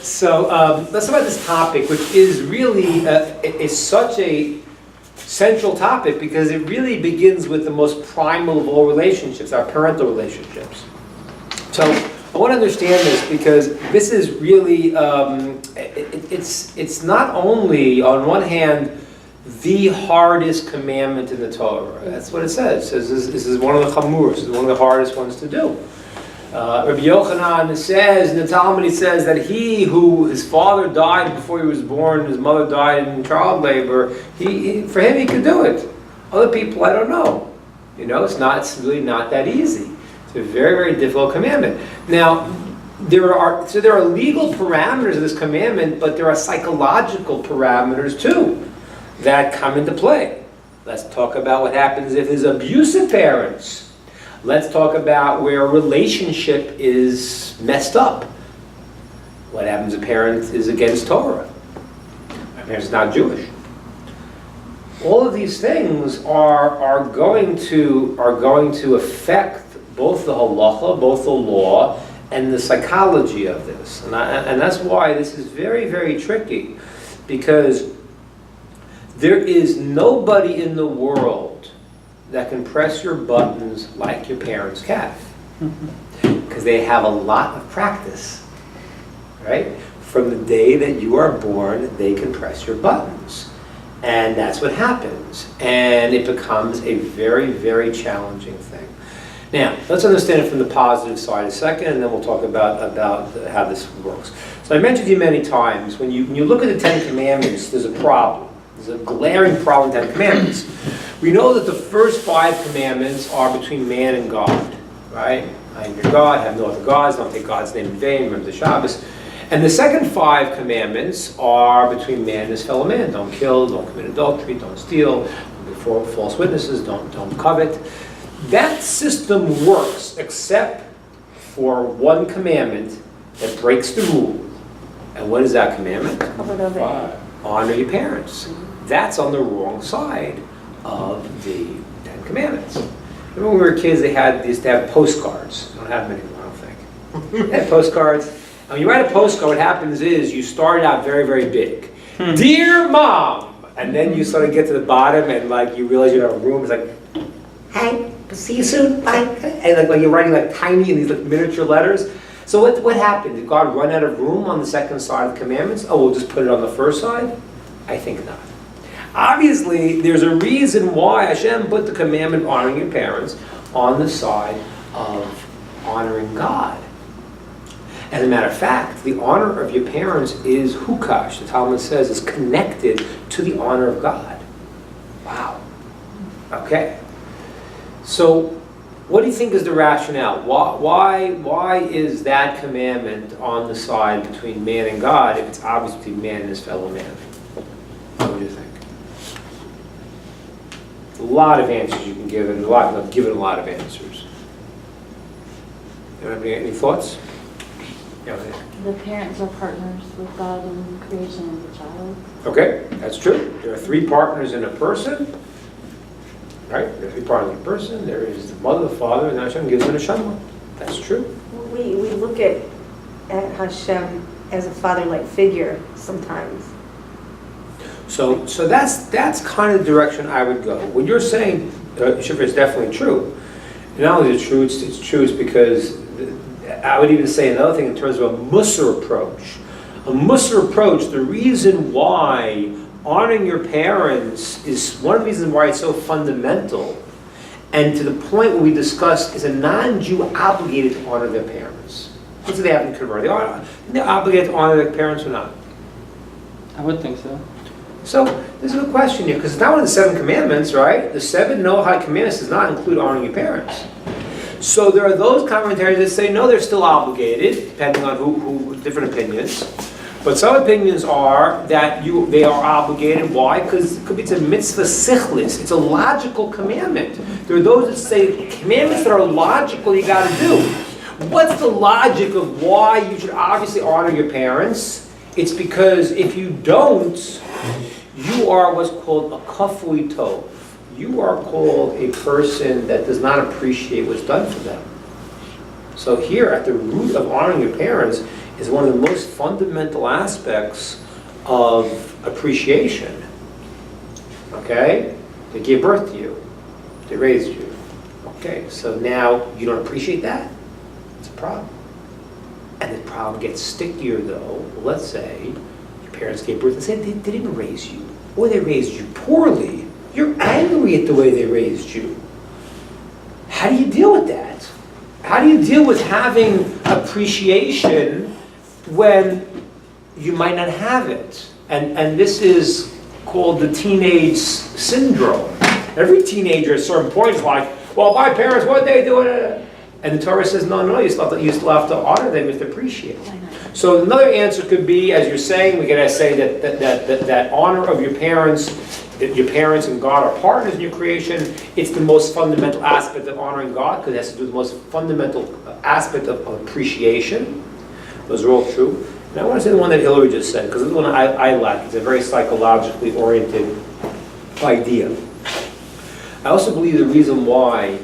let's talk about this topic, which is really is such a central topic because it really begins with the most primal of all relationships, our parental relationships. So I want to understand this because this is really, it's not only, on one hand, the hardest commandment in the Torah. That's what it says. It says this is one of the chamuros, this is one of the hardest ones to do. Rabbi Yochanan says, in the Talmud, he says that he who, his father died before he was born, his mother died in child labor, for him he could do it. Other people, I don't know. You know, it's really not that easy. It's a very, very difficult commandment. Now, there are legal parameters of this commandment, but there are psychological parameters too that come into play. Let's talk about what happens if there's abusive parents. Let's talk about where a relationship is messed up. What happens if a parent is against Torah? My parent's not Jewish. All of these things are going to affect both the halacha, both the law, and the psychology of this. And that's why this is very, very tricky, because there is nobody in the world that can press your buttons like your parents can, because they have a lot of practice, right? From the day that you are born, they can press your buttons, and that's what happens, and it becomes a very, very challenging thing. Now, let's understand it from the positive side a second, and then we'll talk about how this works. So I mentioned to you many times, when you look at the Ten Commandments, there's a problem. There's a glaring problem in the Ten Commandments. We know that the first 5 commandments are between man and God, right? I am your God, have no other gods, don't take God's name in vain, remember the Shabbos. And the second 5 commandments are between man and his fellow man. Don't kill, don't commit adultery, don't steal, don't be false witnesses, don't covet. That system works except for one commandment that breaks the rule. And what is that commandment? Honor your parents. That's on the wrong side of the Ten Commandments. Remember when we were kids, they used to have postcards. They don't have them anymore, I don't think. They had postcards. And when you write a postcard, what happens is you start out very, very big. Dear Mom! And then you sort of get to the bottom and you realize you have a room. It's like, hi, see you soon, bye. And you're writing tiny in these miniature letters. So what happened? Did God run out of room on the second side of the commandments? Oh, we'll just put it on the first side? I think not. Obviously, there's a reason why Hashem put the commandment honoring your parents on the side of honoring God. As a matter of fact, the honor of your parents is hukash. The Talmud says is connected to the honor of God. Wow. Okay. So, what do you think is the rationale? Why is that commandment on the side between man and God if it's obvious between man and his fellow man? What do you think? A lot of answers you can give, and I've given a lot of answers. You have any thoughts? Yeah, the parents are partners with God in the creation of the child. Okay, that's true. There are 3 partners in a person. Right? There are 3 partners in a person. There is the mother, the father, and Hashem gives an neshama. That's true. We look at Hashem as a father-like figure sometimes. So that's kind of the direction I would go. What you're saying, Shifra, is definitely true. And not only is it true, it's true because I would even say another thing in terms of a Musar approach. A Musar approach, the reason why honoring your parents is one of the reasons why it's so fundamental, and to the point where we discussed, is a non-Jew obligated to honor their parents. What do they have to convert? They're obligated to honor their parents or not? I would think so. So, there's a question here, because it's not one of the 7 commandments, right? The 7 Noahide commandments does not include honoring your parents. So there are those commentaries that say, no, they're still obligated, depending on who different opinions. But some opinions are that they are obligated. Why? Because it's a mitzvah sichlis. It's a logical commandment. There are those that say commandments that are logical you got to do. What's the logic of why you should obviously honor your parents? It's because if you don't, you are what's called a kafui tov. You are called a person that does not appreciate what's done for them. So here, at the root of honoring your parents is one of the most fundamental aspects of appreciation. Okay? They gave birth to you. They raised you. Okay, so now you don't appreciate that? It's a problem. And the problem gets stickier though. Let's say your parents gave birth and said they didn't raise you, or they raised you poorly. You're angry at the way they raised you. How do you deal with that? How do you deal with having appreciation when you might not have it? And this is called the teenage syndrome. Every teenager at a certain point is like, well, my parents, what they do? And the Torah says, no, you still have to honor them, you have to appreciate them. So another answer could be, as you're saying, we're going to say that honor of your parents, that your parents and God are partners in your creation. It's the most fundamental aspect of honoring God, because it has to do with the most fundamental aspect of appreciation. Those are all true. And I want to say the one that Hillary just said, because this is the one I like. It's a very psychologically oriented idea. I also believe the reason why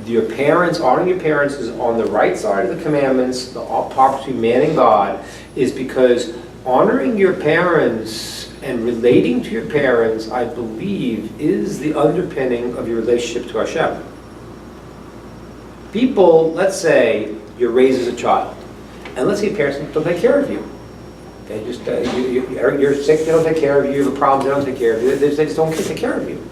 your parents, honoring your parents, is on the right side of the commandments, the part between man and God, is because honoring your parents and relating to your parents, I believe, is the underpinning of your relationship to Hashem. People, let's say you're raised as a child, and let's say your parents don't take care of you. They just, you're sick, they don't take care of you, you have a problem, they don't take care of you, they just don't take care of you.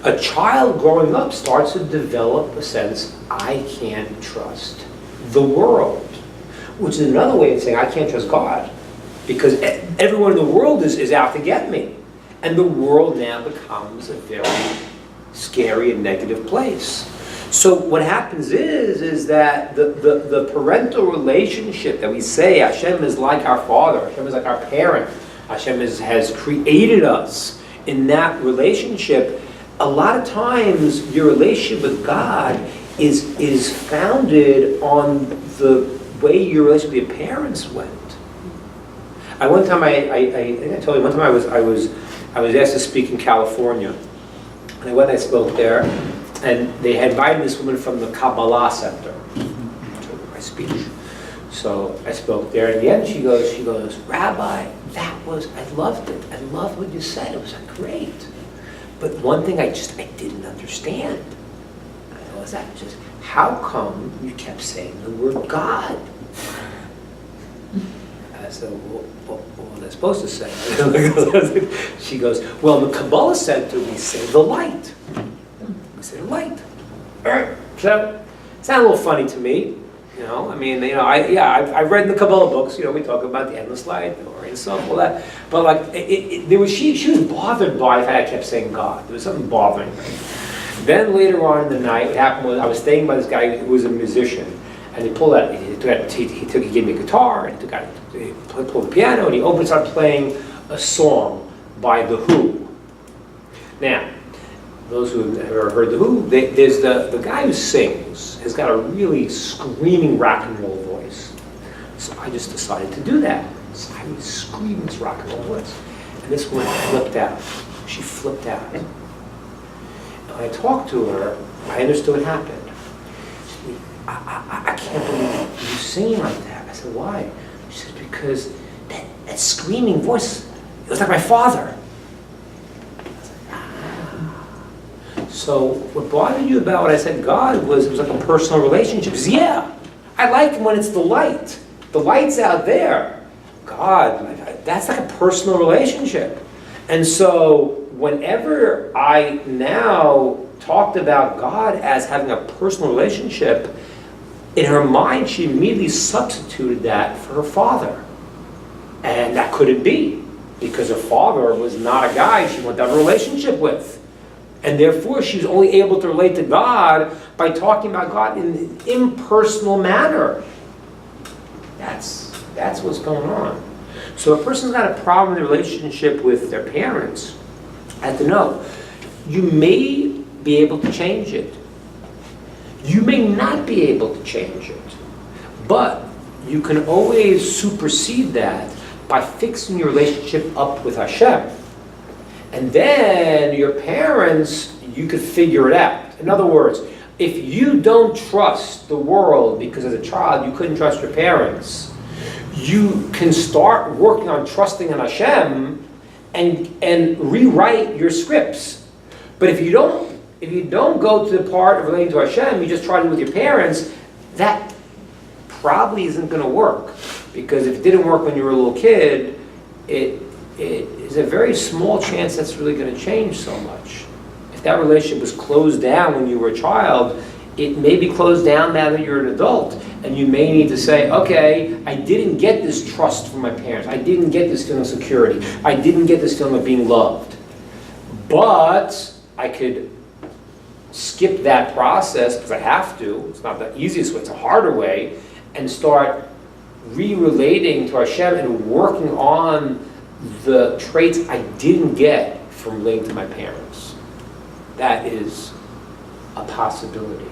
A child growing up starts to develop a sense, I can't trust the world, which is another way of saying I can't trust God, because everyone in the world is out to get me. And the world now becomes a very scary and negative place. So what happens is that the parental relationship that we say Hashem is like our father, Hashem is like our parent, Hashem has created us in that relationship. A lot of times your relationship with God is founded on the way your relationship with your parents went. One time I think I told you, one time I was asked to speak in California. And I went and I spoke there, and they had invited this woman from the Kabbalah Center to my speech. So I spoke there, and in the end she goes, Rabbi, I loved it. I loved what you said. It was like, great. But one thing I didn't understand. What was that? Just, how come you kept saying the word God? And I said, well, what was I supposed to say? She goes, well, in the Kabbalah Center, we say the light. We say the light. All right. So it sounded a little funny to me. I read in the Kabbalah books, we talk about the endless light, or and stuff, all that. But like, she was bothered by the fact I kept saying God. There was something bothering her. Then later on in the night, what happened was I was staying by this guy who was a musician, and he pulled out, he gave me a guitar, and he pulled the piano, and he started playing a song by The Who. Now, those who have ever heard The Who, there's the guy who sings has got a really screaming rock and roll voice. So I just decided to do that. So I would scream this rock and roll voice. And this woman flipped out. She flipped out. And when I talked to her, I understood what happened. She said, I can't believe you singing like that. I said, why? She said, because that screaming voice, it was like my father. So what bothered you about what I said God was, it was like a personal relationship. Because, yeah, I like him when it's the light. The light's out there. God, that's like a personal relationship. And so whenever I now talked about God as having a personal relationship, in her mind she immediately substituted that for her father. And that couldn't be, because her father was not a guy she wanted to have a relationship with. And therefore, she was only able to relate to God by talking about God in an impersonal manner. That's what's going on. So a person's got a problem in the relationship with their parents. I have to know, you may be able to change it. You may not be able to change it. But you can always supersede that by fixing your relationship up with Hashem. And then your parents, you could figure it out. In other words, if you don't trust the world because as a child you couldn't trust your parents, you can start working on trusting in Hashem and rewrite your scripts. But if you don't go to the part of relating to Hashem, you just try to do it with your parents, that probably isn't going to work. Because if it didn't work when you were a little kid, it is a very small chance that's really going to change so much. If that relationship was closed down when you were a child, it may be closed down now that you're an adult. And you may need to say, okay, I didn't get this trust from my parents. I didn't get this feeling of security. I didn't get this feeling of being loved. But I could skip that process, because I have to. It's not the easiest way, it's a harder way, and start re-relating to Hashem and working on the traits I didn't get from relating to my parents. That is a possibility.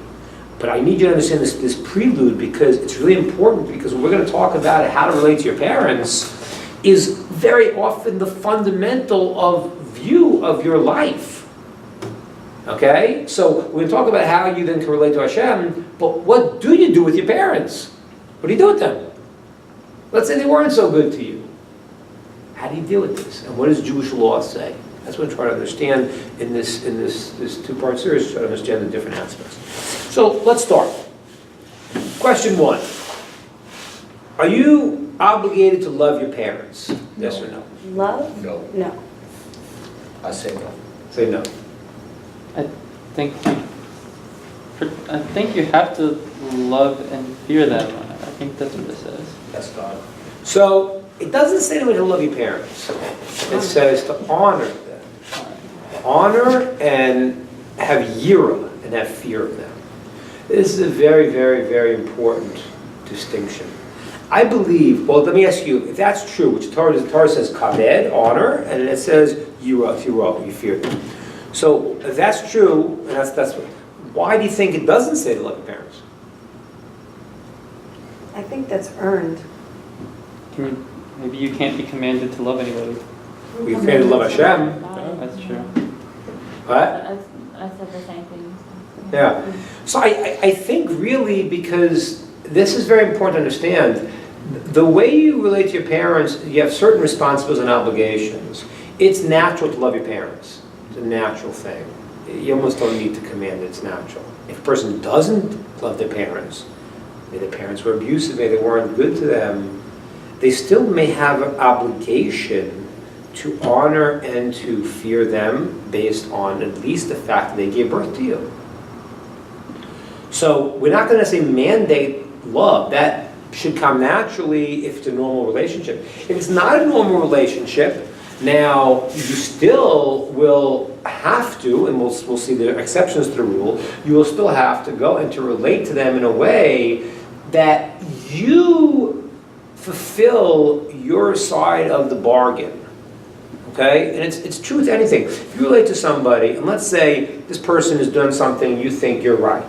But I need you to understand this prelude, because it's really important, because what we're going to talk about how to relate to your parents is very often the fundamental of view of your life. Okay? So we're going to talk about how you then can relate to Hashem, but what do you do with your parents? What do you do with them? Let's say they weren't so good to you. How do you deal with this? And what does Jewish law say? That's what I'm trying to understand in this two-part series, try to understand the different aspects. So let's start. Question 1. Are you obligated to love your parents? Yes or no? Love? No. No. I say no. Say no. I think you have to love and fear them. I think that's what it says. That's God. So it doesn't say to love your parents. It says to honor them. Honor and have yira and have fear of them. This is a very, very, very important distinction. I believe, well, let me ask you, if that's true, which the Torah says kaved, honor, and it says yira, you fear them. So if that's true, and that's why do you think it doesn't say to love your parents? I think that's earned. Maybe you can't be commanded to love anybody. We commanded to love Hashem. That's true. What? I said the same thing. Yeah. So I think really, because this is very important to understand, the way you relate to your parents, you have certain responsibilities and obligations. It's natural to love your parents. It's a natural thing. You almost don't need to command it, it's natural. If a person doesn't love their parents, maybe their parents were abusive, maybe they weren't good to them, they still may have an obligation to honor and to fear them based on at least the fact that they gave birth to you. So we're not going to say mandate love. That should come naturally if it's a normal relationship. If it's not a normal relationship, now you still will have to, and we'll see the exceptions to the rule, you will still have to go and to relate to them in a way that you fulfill your side of the bargain. Okay? And it's true with anything. If you relate to somebody, and let's say this person has done something you think you're right,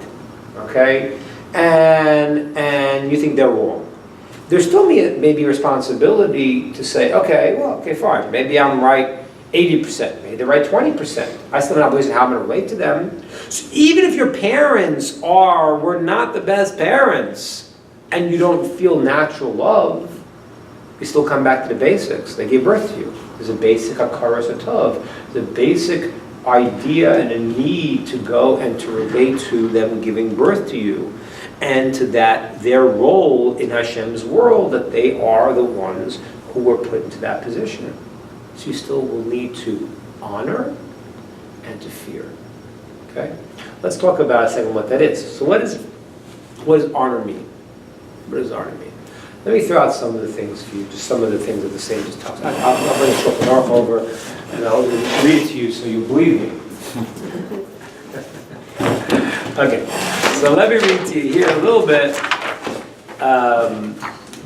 okay? And you think they're wrong. There's still maybe a responsibility to say, okay, fine. Maybe I'm right 80%. Maybe they're right 20%. I still have an obligation how I'm going to relate to them. So even if your parents were not the best parents, and you don't feel natural love, you still come back to the basics. They gave birth to you. There's a basic hakaras hatov. The basic idea and a need to go and to relate to them giving birth to you, and to that their role in Hashem's world, that they are the ones who were put into that position. So you still will need to honor and to fear. Okay? Let's talk about a second what that is. So what does honor mean? What does honor mean? Let me throw out some of the things for you, just some of the things that the sages talk about. I'll bring Shulchan Aruch over, and I'll read it to you so you believe me. Okay, so let me read to you here a little bit,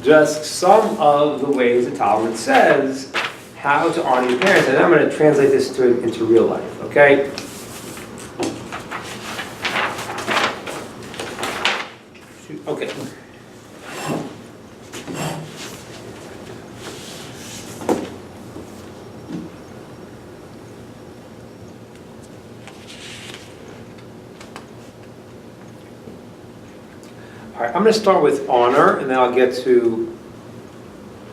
just some of the ways the Talmud says how to honor your parents, and I'm going to translate this into real life, okay? Okay. All right, I'm going to start with honor, and then I'll get to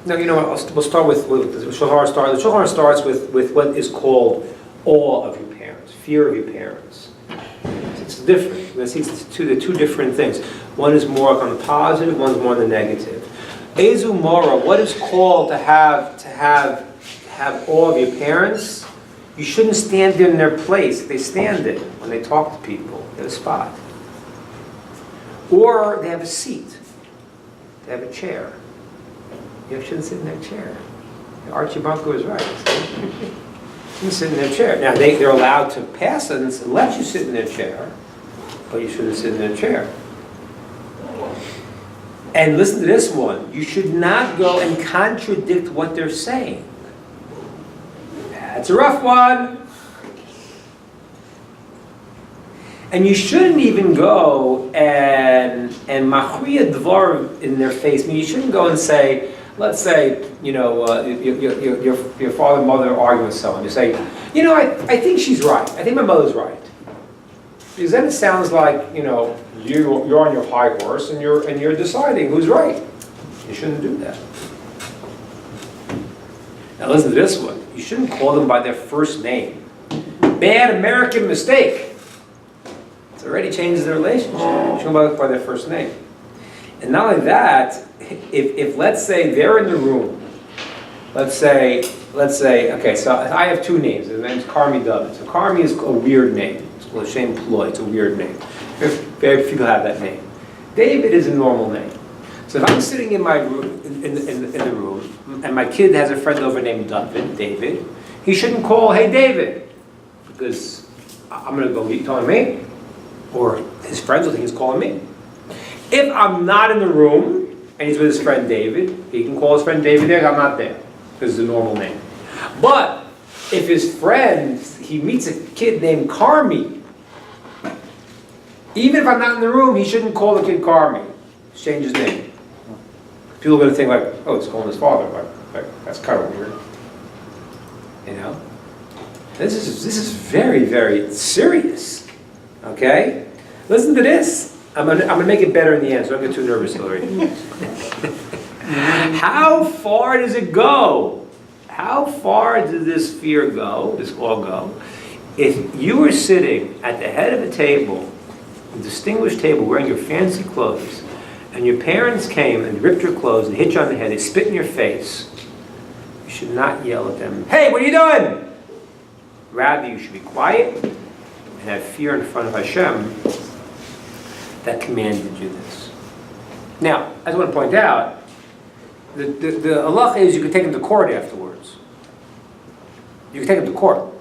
No, you know what, we'll start with the Shulchan Aruch. The Shulchan Aruch starts with what is called awe of your parents, fear of your parents. It's different. Let's see, they're two different things. One is more on the positive, one's more on the negative. Ezu Mora, what is called to have awe of your parents? You shouldn't stand in their place. They stand it when they talk to people. They have a spot. Or they have a seat. They have a chair. You shouldn't sit in their chair. Archie Bunker was right. You shouldn't sit in their chair. Now, they're allowed to pass it and let you sit in their chair, but you shouldn't sit in their chair. And listen to this one. You should not go and contradict what they're saying. That's a rough one. And you shouldn't even go and machriya dvar in their face. I mean, you shouldn't go and say, let's say, your father and mother are arguing with someone. You say, I think she's right. I think my mother's right. Because then it sounds like, you're on your high horse and you're deciding who's right. You shouldn't do that. Now listen to this one. You shouldn't call them by their first name. Bad American mistake. It already changes the relationship. You shouldn't call them by their first name. And not only that, if let's say they're in the room, let's say, okay, so I have two names. The name's Carmi David. So Carmi is a weird name. It's called Shem Ploy. It's a weird name. Very few people have that name. David is a normal name. So if I'm sitting in my room, in the room, and my kid has a friend over named David, he shouldn't call, hey David, because I'm going to go be calling me, or his friends will think he's calling me. If I'm not in the room, and he's with his friend David, he can call his friend David there, I'm not there, because it's a normal name. But if his friend, he meets a kid named Carmi, even if I'm not in the room, he shouldn't call the kid Carmi. Change his name. People are going to think like, oh, it's calling his father. Like that's kind of weird. This is very, very serious. Okay? Listen to this. I'm gonna make it better in the end, so don't get too nervous, Hillary. How far does it go? How far does this fear go, this all go? If you were sitting at the head of a table, a distinguished table, wearing your fancy clothes, and your parents came and ripped your clothes and hit you on the head, they spit in your face, you should not yell at them, hey, what are you doing? Rather, you should be quiet and have fear in front of Hashem that commanded you this. Now, I just want to point out, the halacha is you could take them to court afterwards. You could take them to court.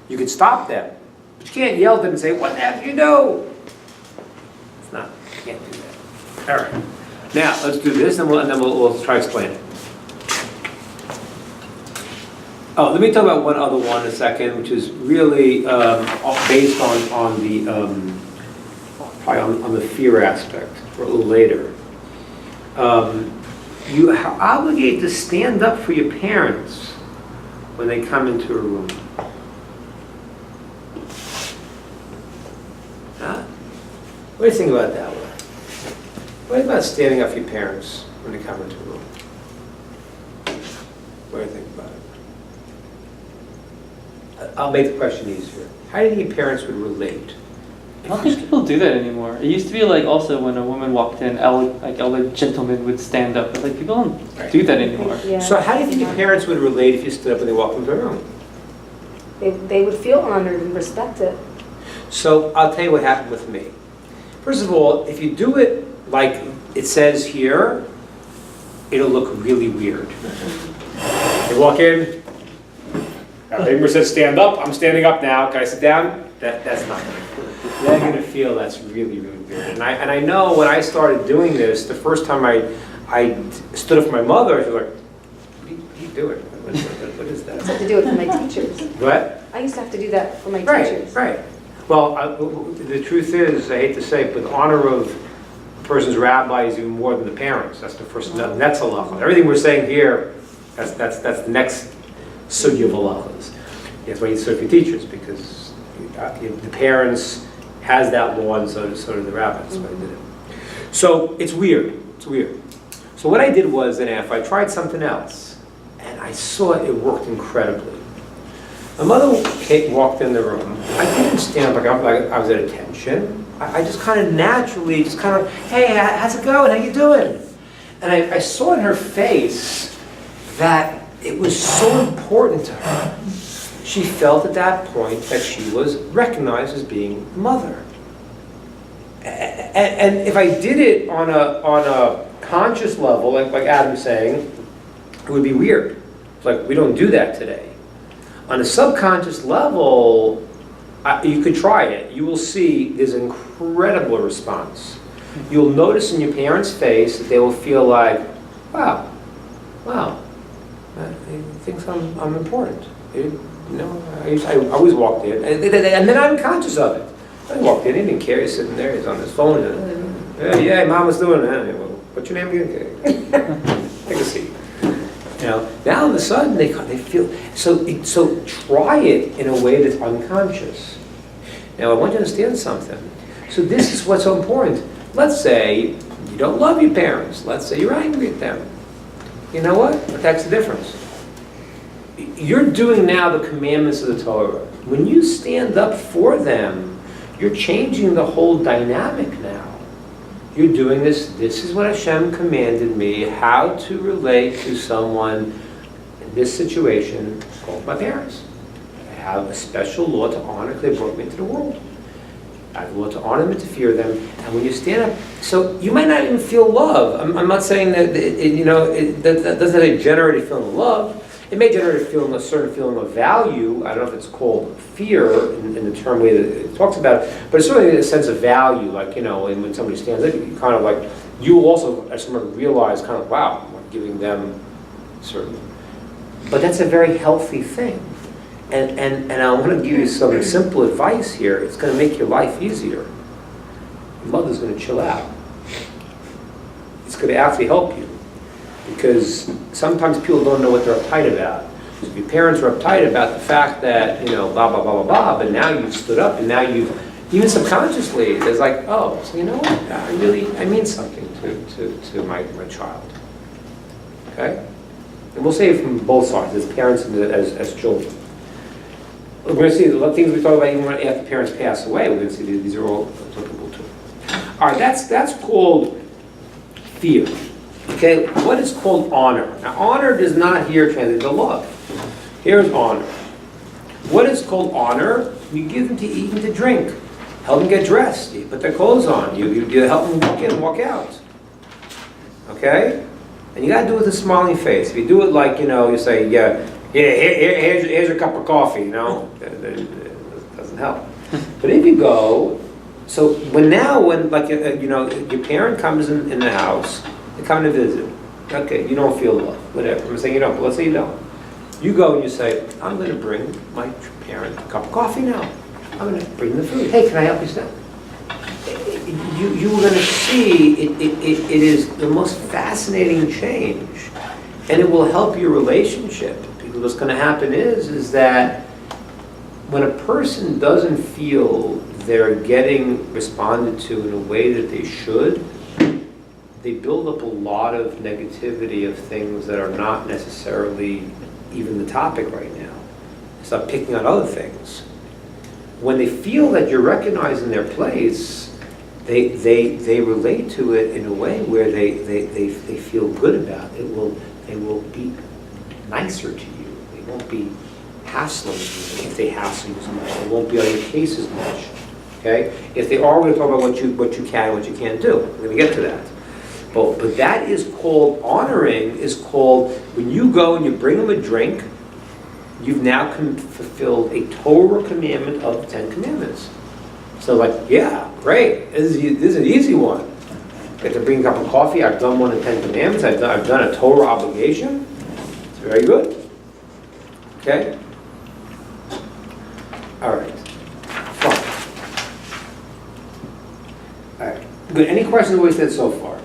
You could stop them. But you can't yell at them and say, what the heck did you do? It's not, you can't do that. All right. Now, let's do this, and then we'll try to explain it. Oh, let me talk about one other one in a second, which is really based on the probably on the fear aspect for a little later. You are obligated to stand up for your parents when they come into a room. Huh? What do you think about that one? What about standing up for your parents when they come into a room? What do you think about it? I'll make the question easier. How do you think your parents would relate? I don't think people do that anymore. It used to be like also when a woman walked in, elder gentlemen would stand up. But like people don't do that anymore. Yeah. So how do you think your parents would relate if you stood up when they walked into a room? They would feel honored and respect it. So I'll tell you what happened with me. First of all, if you do it like it says here, it'll look really weird. You walk in, Ingrid says stand up, I'm standing up now, can I sit down? That's not good. They're going to feel that's really, really weird. And I know when I started doing this, the first time I stood up for my mother, she was like, what are you doing? What is that? I used to have to do it for my teachers. What? I used to have to do that for my teachers. Right. Well, the truth is, I hate to say it, but the honor of a person's rabbi is even more than the parents. That's the first, that's halacha. Everything we're saying here, that's the next sugya of halachas. That's why you serve your teachers, because the parents has that law, and so do the rabbis. That's why they did it. So it's weird. It's weird. So what I did was, then after I tried something else, and I saw it worked incredibly. My mother walked in the room. I didn't stand up like I was at attention. I just kind of naturally, just kind of, hey, how's it going? How you doing? And I saw in her face that it was so important to her. She felt at that point that she was recognized as being the mother. And if I did it on a conscious level, like Adam's saying, it would be weird. It's like, we don't do that today. On a subconscious level, you could try it. You will see there's an incredible response. You'll notice in your parents' face that they will feel like, wow, he thinks I'm important. You know, I always walked in, and then I'm conscious of it. I walked in, he didn't care, he's sitting there, he's on his phone, and, yeah, Mama's doing that. Well, what's your name again? Take a seat. You know, now all of a sudden they feel, so try it in a way that's unconscious. Now I want you to understand something. So this is what's so important. Let's say you don't love your parents. Let's say you're angry at them. You know what? That's the difference. You're doing now the commandments of the Torah. When you stand up for them, you're changing the whole dynamic now. You're doing this is what Hashem commanded me, how to relate to someone in this situation called my parents. I have a special law to honor because they brought me into the world. I have a law to honor them and to fear them. And when you stand up, so you might not even feel love. I'm not saying that, that doesn't generate a feeling of love. It may generate a certain feeling of value. I don't know if it's called fear in the term way that it talks about it, but it's certainly a sense of value. Like, and when somebody stands up, you kind of like, you also, as someone, realize kind of, wow, I'm giving them certain. But that's a very healthy thing. And I want to give you some simple advice here. It's going to make your life easier. Your mother's going to chill out. It's going to actually help you. Because sometimes people don't know what they're uptight about. So if your parents are uptight about the fact that, blah, blah, blah, blah, blah, but now you've stood up and now you've, even subconsciously, there's like, oh, so you know what? I mean something to my child. Okay? And we'll say it from both sides, as parents and as children. We're going to see the things we talk about even after parents pass away. We're going to see these are all applicable too. All right, that's called fear. Okay, what is called honor? Now, honor does not here translate to love. Here's honor. What is called honor? You give them to eat and to drink. Help them get dressed. You put their clothes on. You help them walk in and walk out. Okay? And you got to do it with a smiling face. If you do it like, you say, here's your cup of coffee, it doesn't help. But if you go, so when your parent comes in the house, they come to visit. Okay, you don't feel love, whatever. I'm saying you don't, but let's say you don't. You go and you say, I'm going to bring my parent a cup of coffee now. I'm going to bring the food. Hey, can I help you stand? You're going to see it is the most fascinating change, and it will help your relationship. Because what's going to happen is that when a person doesn't feel they're getting responded to in a way that they should, they build up a lot of negativity of things that are not necessarily even the topic right now. Start picking on other things. When they feel that you're recognizing their place, they relate to it in a way where they feel good about it. They will be nicer to you. They won't be hassling you if they hassle you so much. They won't be on your case as much. Okay? If they are, we're going to talk about what you can and what you can't do. We're going to get to that. But that is called, honoring is called, when you go and you bring them a drink, you've now fulfilled a Torah commandment of the 10 Commandments. So like, yeah, great, this is an easy one. Get to bring a cup of coffee, I've done one of the 10 Commandments, I've done a Torah obligation. It's very good. Okay? All right. Fine. All right. Good. Any questions on what we said so far?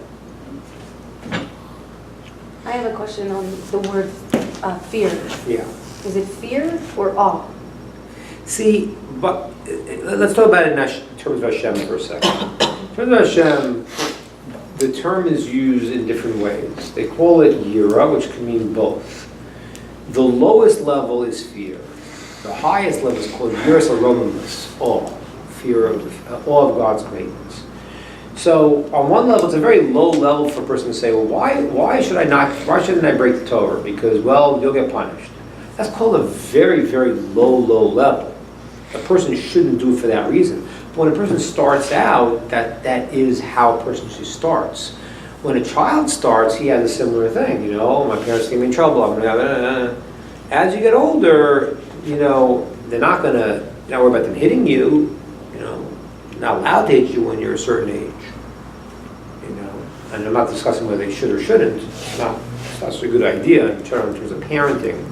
I have a question on the word fear. Yeah. Is it fear or awe? See, but let's talk about it in terms of Hashem for a second. In terms of Hashem, the term is used in different ways. They call it yira, which can mean both. The lowest level is fear. The highest level is called yiras haromamus, awe, fear of awe of God's greatness. So on one level, it's a very low level for a person to say, well, why shouldn't I break the Torah? Because, well, you'll get punished. That's called a very, very low level. A person shouldn't do it for that reason. But when a person starts out, that is how a person usually starts. When a child starts, he has a similar thing. My parents get me in trouble. I'm gonna. As you get older, they're not worry about them hitting you. They're not allowed to hit you when you're a certain age. And I'm not discussing whether they should or shouldn't. It's not a good idea in terms of parenting.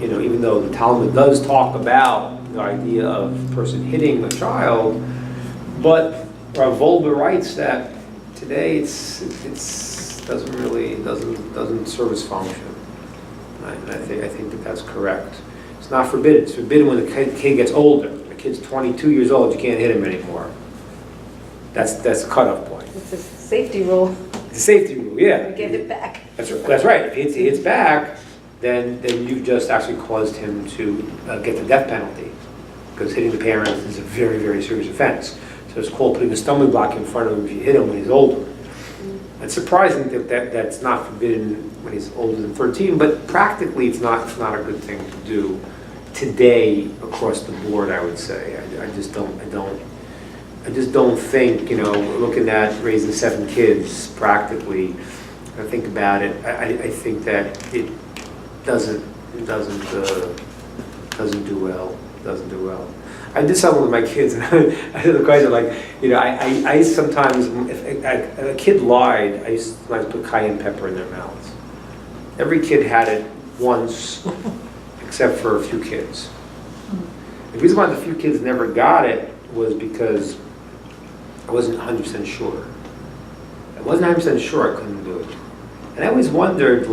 Even though the Talmud does talk about the idea of a person hitting a child, but Rav Volber writes that today it doesn't serve its function. I think that's correct. It's not forbidden. It's forbidden when the kid gets older. When the kid's 22 years old, you can't hit him anymore. That's the cutoff point. It's a safety rule. It's a safety rule, yeah. We get it back. That's right. If he hits back, then you've just actually caused him to get the death penalty, because hitting the parent is a very, very serious offense. So it's called putting a stumbling block in front of him if you hit him when he's older. It's surprising that's not forbidden when he's older than 13, but practically it's not a good thing to do today across the board, I would say. I just don't think, looking at raising 7 kids practically, I think about it, I think that it doesn't do well. I did something with my kids, and I did the question I sometimes, if a kid lied, I used to sometimes put cayenne pepper in their mouths. Every kid had it once, except for a few kids. The reason why the few kids never got it was because I wasn't 100% sure. I wasn't 100% sure I couldn't do it. And I always wondered,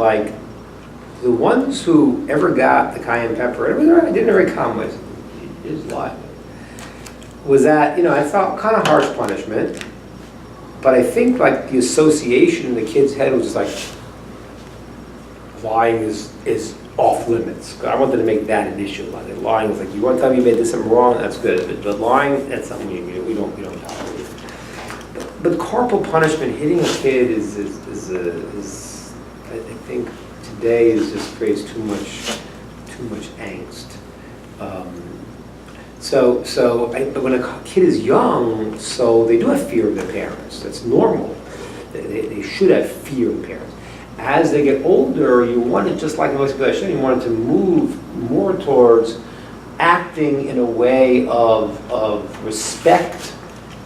the ones who ever got the cayenne pepper, I didn't very common with, you just lied. Was that, I thought kind of harsh punishment, but I think the association in the kid's head was just lying is off limits. I wanted to make that an issue. Lying was you want to tell me you made this something wrong, that's good. But lying, that's something we don't tolerate. But corporal punishment, hitting a kid is I think today just creates too much angst. But when a kid is young, so they do have fear of their parents. That's normal. They should have fear of parents. As they get older, you want to, just like most people, you want to move more towards acting in a way of respect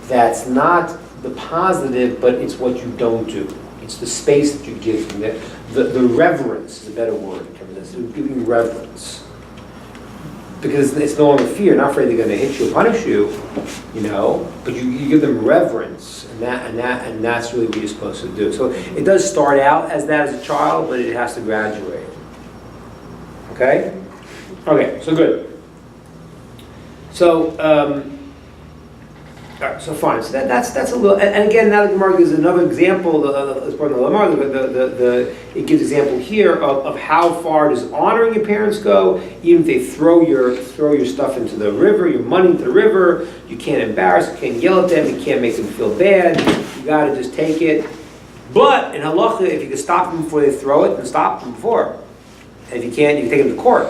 that's not the positive, but it's what you don't do. It's the space that you give them. The reverence is a better word in terms of this. You're giving reverence. Because it's no longer fear. Not afraid they're going to hit you or punish you, but you give them reverence, and that's really what you're supposed to do. So it does start out as that as a child, but it has to graduate. Okay? Okay, so good. So, all right, so fine. So that's a little, and again, now the Gemara gives another example as part of the Lamar. It gives example here of how far does honoring your parents go. Even if they throw your stuff into the river, your money into the river, you can't embarrass, you can't yell at them, you can't make them feel bad. You got to just take it. But in halacha, if you can stop them before they throw it, then stop them before. And if you can't, you can take them to court.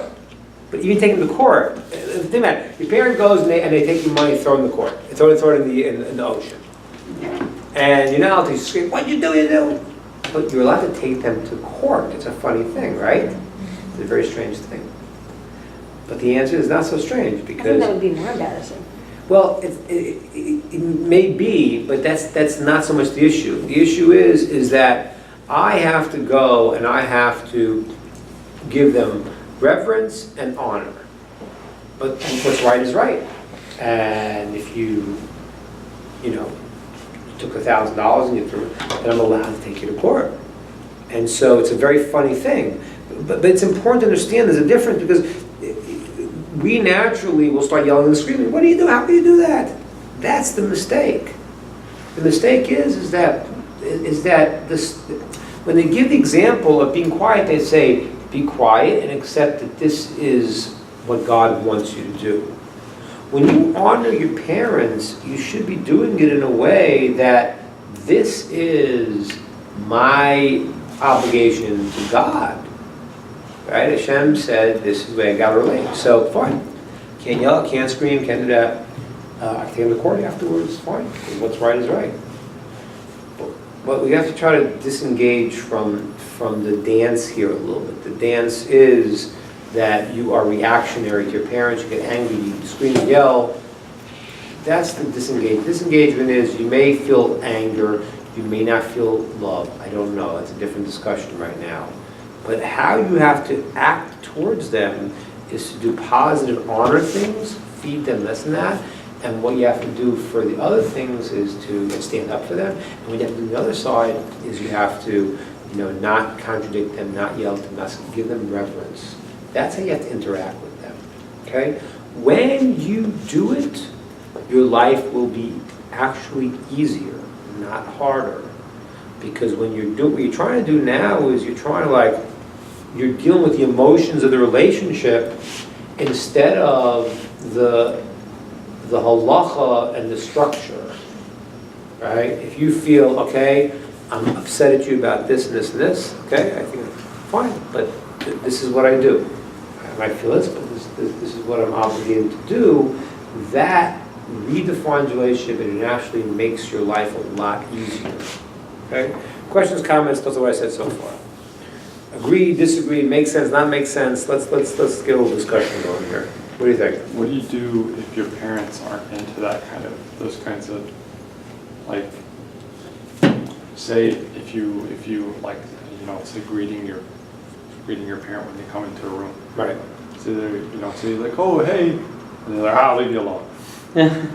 But even take them to court, think about it. Your parent goes and they take your money, throw it in the court, throw it in the ocean, and you're not allowed to scream, "What'd you do? You do?" But you're allowed to take them to court. It's a funny thing, right? It's a very strange thing. But the answer is not so strange because I think that would be more embarrassing. well, it may be, but that's not so much the issue. The issue is that I have to go and I have to give them reverence and honor. But what's right is right. And if you took $1,000 and you threw it, then I'm allowed to take you to court. And so it's a very funny thing. But it's important to understand there's a difference because we naturally will start yelling and screaming, "What do you do? How can you do that?" That's the mistake. The mistake is that is that this, when they give the example of being quiet, they say, be quiet and accept that this is what God wants you to do. When you honor your parents, you should be doing it in a way that this is my obligation to God. Right? Hashem said, this is the way I got to relate. So, fine. Can't yell, can't scream, can't do that. I can take the court afterwards, fine. What's right is right. But we have to try to disengage from the dance here a little bit. The dance is that you are reactionary to your parents, you get angry, you scream and yell. That's the disengagement. Disengagement is you may feel anger, you may not feel love. I don't know, that's a different discussion right now. But how you have to act towards them is to do positive, honor things, feed them this and that. And what you have to do for the other things is to stand up for them. And what you have to do on the other side is you have to, not contradict them, not yell at them, not give them reverence. That's how you have to interact with them. Okay? When you do it, your life will be actually easier, not harder. Because when what you're trying to do now is you're dealing with the emotions of the relationship instead of the halacha and the structure, right? If you feel, okay, I'm upset at you about this and this and this, okay, I think, fine, but this is what I do. I might feel this, but this is what I'm obligated to do. That redefines your relationship and it actually makes your life a lot easier, okay? Questions, comments, that's what I said so far. Agree, disagree, make sense, not make sense. Let's get a little discussion going here. What do you think? What do you do if your parents aren't into those kinds of, like, say if you like, say greeting your parent when they come into a room. Right. So say like, oh hey, and they're like, I'll leave you alone. Yeah.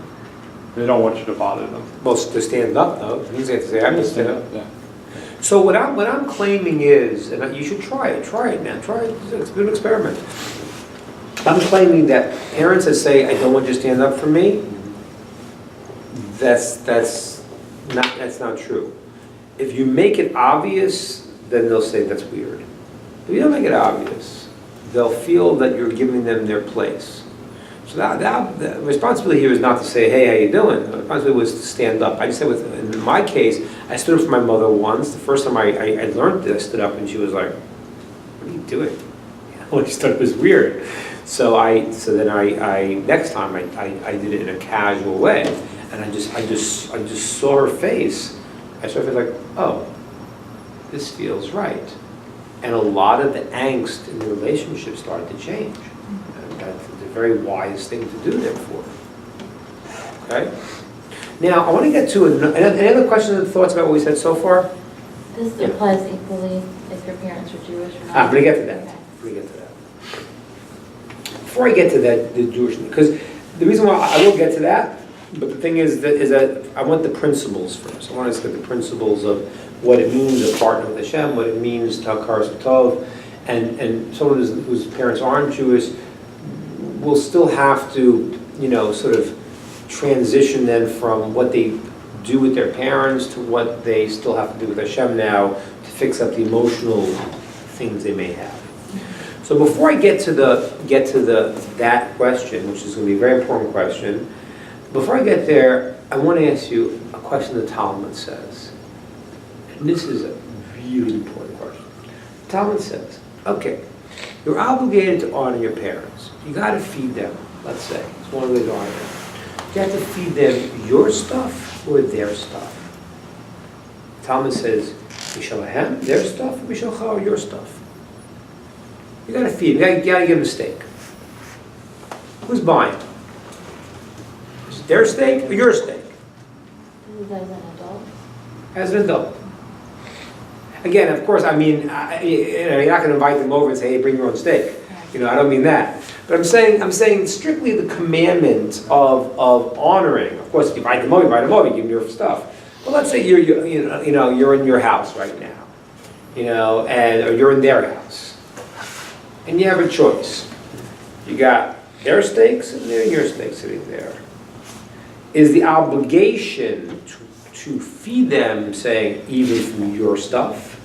They don't want you to bother them. Well, to stand up though, he's going to say, I'm going to stand up. Yeah. So what I'm claiming is, and you should try it, man. Try it. It's a good experiment. I'm claiming that parents that say, I don't want you to stand up for me, that's not true. If you make it obvious, then they'll say that's weird. If you don't make it obvious, they'll feel that you're giving them their place. So the responsibility here is not to say, hey, how you doing? The responsibility was to stand up. I just said, in my case, I stood up for my mother once. The first time I learned this, I stood up and she was like, what are you doing? Well, she thought it was weird. So then next time I did it in a casual way, and I just saw her face. I sort of like, oh, this feels right, and a lot of the angst in the relationship started to change. And that's a very wise thing to do, therefore. Okay. Now I want to get to any other questions and thoughts about what we said so far. This Yeah. applies equally if your parents are Jewish or not? I'm going to get to that. Okay. I'm going to get to that. Before I get to that, the Jewish, because the reason why I will get to that, but the thing is that I want the principles first. I want to get the principles of what it means to partner with Hashem, what it means to Hakar Tov, and someone whose parents aren't Jewish will still have to, sort of transition then from what they do with their parents to what they still have to do with Hashem now to fix up the emotional things they may have. So before I get to that question, which is going to be a very important question, before I get there, I want to ask you a question the Talmud says. And this is a really important question. The Talmud says, okay, you're obligated to honor your parents. You got to feed them, let's say. It's one way to honor them. You have to feed them your stuff or their stuff. The Talmud says, Mishalahem, their stuff, Mishalcha, your stuff. You got to feed them. You got to give them steak. Who's buying? Is it their steak or your steak? This is as an adult? As an adult. Again, of course, I mean, you're not going to invite them over and say, hey, bring your own steak. I don't mean that. But I'm saying strictly the commandment of honoring. Of course, if you invite them over, you give them your stuff. But let's say you're in your house right now, or you're in their house. And you have a choice. You got their steaks and your steaks sitting there. Is the obligation to feed them, say, even from your stuff?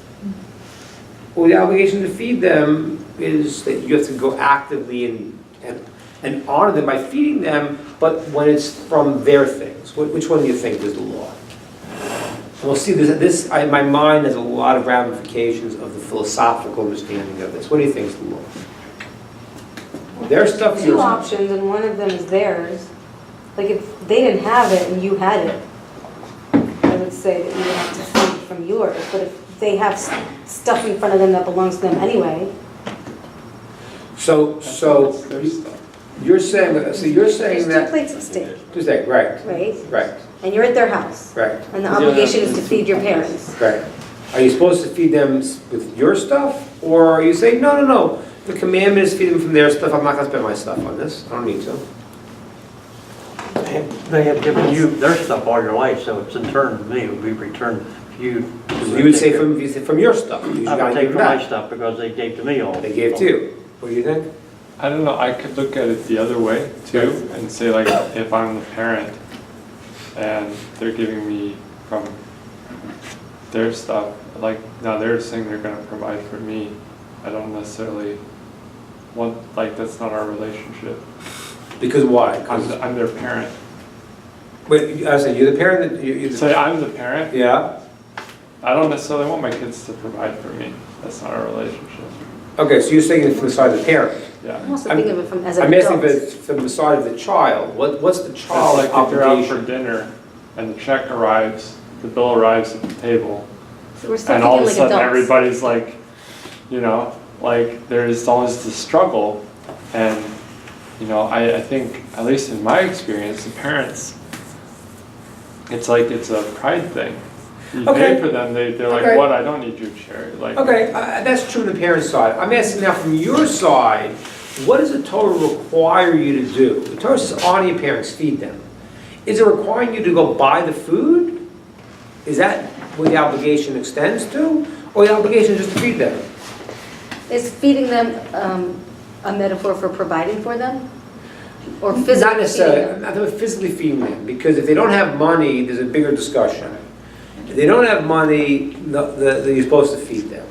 Or the obligation to feed them is that you have to go actively and honor them by feeding them, but when it's from their things? Which one do you think is the law? And we'll see my mind has a lot of ramifications of the philosophical understanding of this. What do you think is the law? Their stuff, Two your stuff. options, and one of them is theirs. Like if they didn't have it and you had it, I would say that you would have to feed from yours. But if they have stuff in front of them that belongs to them anyway, So That's their stuff. you're saying there's two that, plates at stake, just that, right, right? right, And you're at their house, right, and the obligation is to feed your parents. right. Are you supposed to feed them with your stuff? Or are you saying, no, the commandment is feed them from their stuff, I'm not gonna spend my stuff on this, I don't need to. They have given you their stuff all your life, so it's in turn to me, it would be returned to you. So you would say from your stuff, you I gotta would give take them from my back. stuff because they gave to me all. They gave to you. What do you think? I don't know, I could look at it the other way too, and say like, if I'm the parent and they're giving me from their stuff, like, now they're saying they're gonna provide for me, I don't necessarily want, like, that's not our relationship. Because why? 'Cause- I'm their parent. Wait, I said, you're the parent, you're the... Say I'm the parent, Yeah? I don't necessarily want my kids to provide for me, that's not our relationship, Okay, so you're saying it from the side of the parent. yeah. I'm also thinking of it from as an I'm asking adult. if it's from the side of the child. What's the It's child's like if you're out for obligation? dinner and the check arrives, the bill arrives at the table, So we're still and all of thinking a like sudden adults. everybody's like, you know, like there's always the struggle, and you know, I think, at least in my experience, the parents, it's like it's a pride thing. You Okay. pay for them, they're Okay. like, what, I don't need your cherry, like. Okay, that's true on the parent side. I'm asking now from your side, what does the Torah require you to do? The Torah says honor your parents, feed them. Is it requiring you to go buy the food? Is that what the obligation extends to? Or the obligation is just to feed them? Is feeding them a metaphor for providing for them? Or physically Not necessarily, feeding I'm them? not talking about physically feeding them, because if they don't have money, there's a bigger discussion. If they don't have money, you're supposed to feed them.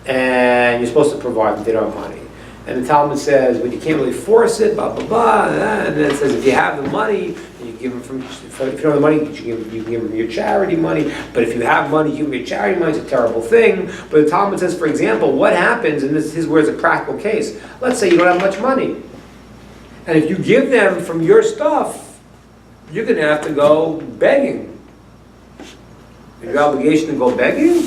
And you're supposed to provide if they don't have money. And the Talmud says, but you can't really force it, blah, blah, blah. And then it says, if you have the money, you give them if you don't have the money, you can give them your charity money. But if you have money, you give them your charity money. It's a terrible thing. But the Talmud says, for example, what happens, and this is where it's a practical case. Let's say you don't have much money. And if you give them from your stuff, you're going to have to go begging. Is your obligation to go begging?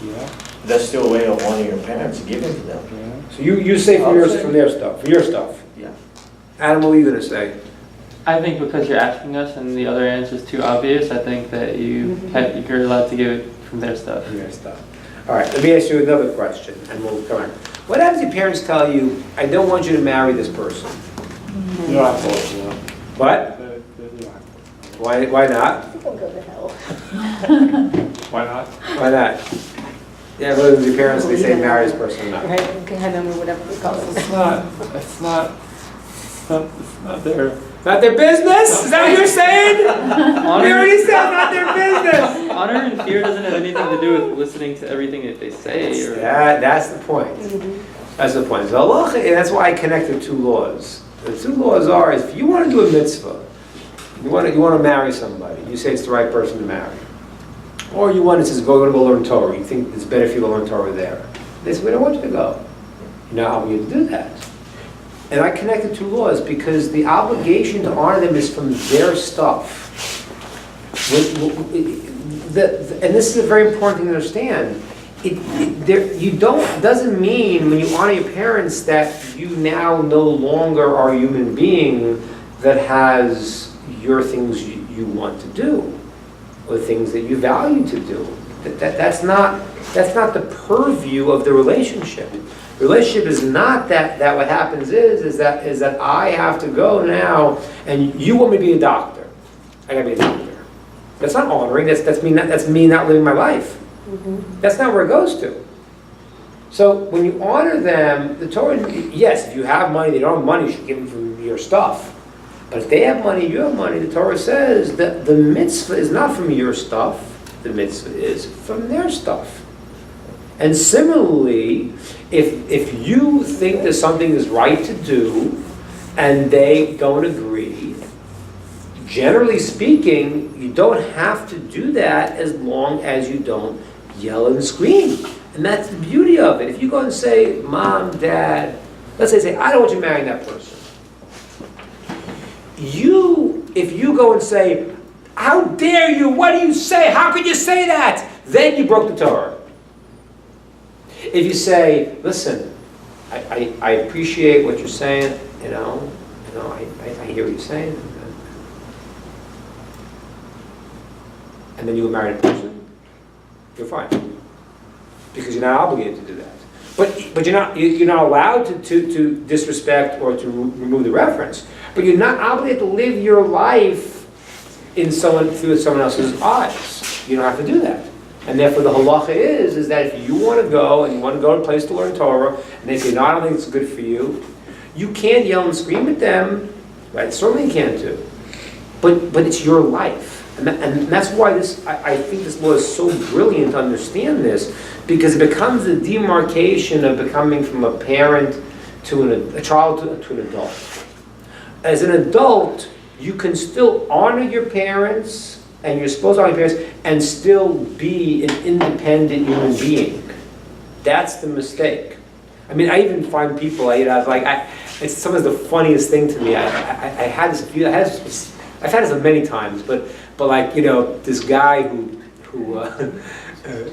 Yeah, That's still a way of honoring your parents, giving to them. yeah. So you say from their stuff, from your stuff. Yeah. Adam, what are you going to say? I think because you're asking us and the other answer is too obvious, I think that you're allowed to give it from their stuff. From their stuff. All right, let me ask you another question, and we'll come on. What happens if parents tell you, I don't want you to marry this person? You don't have to listen to them. What? You don't have to. Why not? People go to hell. Why not? Why not? Yeah, what if your parents, they say marry this person or not? Right, Gehenim or whatever we call it. It's not their. Not their business? Is that what you're saying? We already said not their business. Honor and fear doesn't have anything to do with listening to everything that they say. Or, That's the point. That's the point. So halacha, and that's why I connect the two laws. The two laws are, if you want to do a mitzvah, you want to marry somebody, you say it's the right person to marry. Or you want to say, go learn Torah. You think it's better for you to learn Torah there. They say, we don't want you to go. You're not obligated to do that. And I connect the two laws because the obligation to honor them is from their stuff. And this is a very important thing to understand. Doesn't mean when you honor your parents that you now no longer are a human being that has your things you want to do or things that you value to do. That's not the purview of the relationship. The relationship is not that what happens is that I have to go now and you want me to be a doctor. I gotta be a doctor. That's not honoring, that's me not living my life. That's not where it goes to. So when you honor them, the Torah, yes, if you have money, they don't have money, you should give them from your stuff. But if they have money, you have money, the Torah says that the mitzvah is not from your stuff, the mitzvah is from their stuff. And similarly, if you think that something is right to do and they don't agree, generally speaking, you don't have to do that as long as you don't yell and scream. And that's the beauty of it. If you go and say, Mom, Dad, let's say, I don't want you marrying that person. If you go and say, how dare you, what do you say, how could you say that? Then you broke the Torah. If you say, listen, I appreciate what you're saying, I hear what you're saying, and then you go marry a person, you're fine, because you're not obligated to do that. But you're not allowed to disrespect or to remove the reference. But you're not obligated to live your life through someone else's eyes. You don't have to do that. And therefore the halacha is that if you want to go and you want to go to a place to learn Torah, and they say, no, I don't think it's good for you, you can't yell and scream at them, right? Certainly you can't do. But it's your life. And that's why I think this law is so brilliant to understand this, because it becomes a demarcation of becoming from a parent to a child to an adult. As an adult, you can still honor your parents, and you're supposed to honor your parents, and still be an independent human being. That's the mistake. I mean, I even find people, it's sometimes the funniest thing to me. I've had this many times, but this guy who